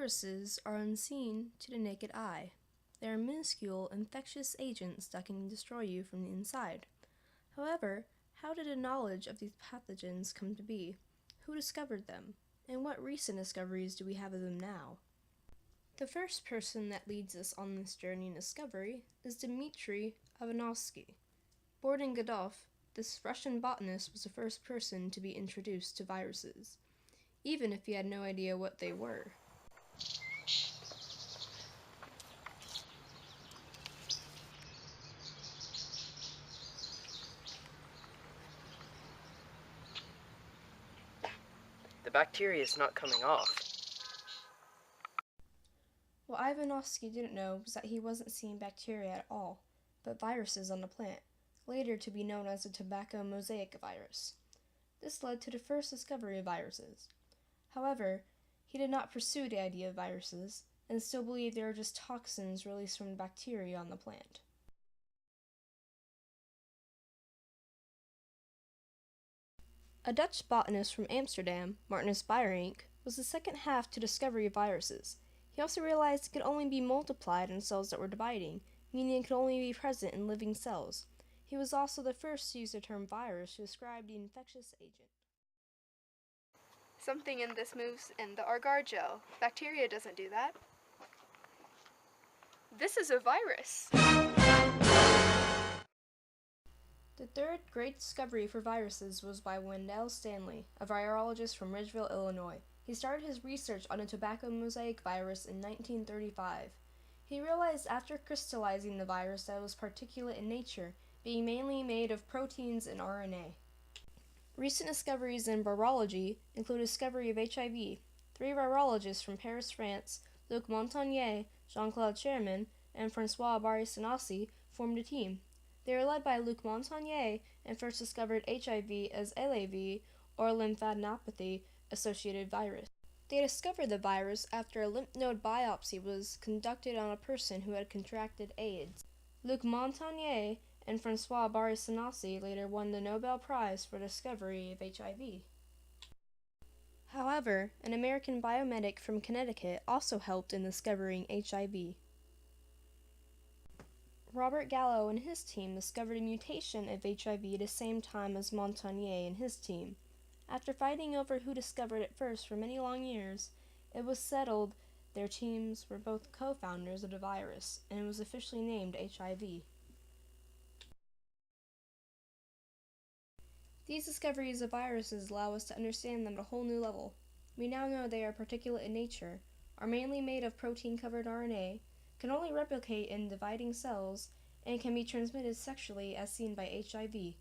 Viruses are unseen to the naked eye. They are minuscule, infectious agents that can destroy you from the inside. However, how did the knowledge of these pathogens come to be? Who discovered them? And what recent discoveries do we have of them now? The first person that leads us on this journey in discovery is Dmitry Ivanovsky. Born in Godov, this Russian botanist was the first person to be introduced to viruses, even if he had no idea what they were. The bacteria is not coming off. What Ivanovsky didn't know was that he wasn't seeing bacteria at all, but viruses on the plant, later to be known as the tobacco mosaic virus. This led to the first discovery of viruses. However, he did not pursue the idea of viruses, and still believed they were just toxins released from bacteria on the plant. A Dutch botanist from Amsterdam, Martinus Beijerinck, was the second half to discovery of viruses. He also realized it could only be multiplied in cells that were dividing, meaning it could only be present in living cells. He was also the first to use the term virus to describe the infectious agent. Something in this moves in the agar gel. Bacteria doesn't do that. This is a virus. The third great discovery for viruses was by Wendell Stanley, a virologist from Ridgeville, Illinois. He started his research on a tobacco mosaic virus in 1935. He realized after crystallizing the virus that it was particulate in nature, being mainly made of proteins and RNA. Recent discoveries in virology include discovery of HIV. 3 virologists from Paris, France, Luc Montagnier, Jean-Claude Sherman, and François Barré-Sénassy formed a team. They were led by Luc Montagnier and first discovered HIV as LAV, or lymphadenopathy-associated virus. They discovered the virus after a lymph node biopsy was conducted on a person who had contracted AIDS. Luc Montagnier and François Barré-Sénassy later won the Nobel Prize for discovery of HIV. However, an American biomedic from Connecticut also helped in discovering HIV. Robert Gallo and his team discovered a mutation of HIV at the same time as Montagnier and his team. After fighting over who discovered it first for many long years, it was settled their teams were both co-founders of the virus, and it was officially named HIV. These discoveries of viruses allow us to understand them at a whole new level. We now know they are particulate in nature, are mainly made of protein-covered RNA, can only replicate in dividing cells, and can be transmitted sexually as seen by HIV.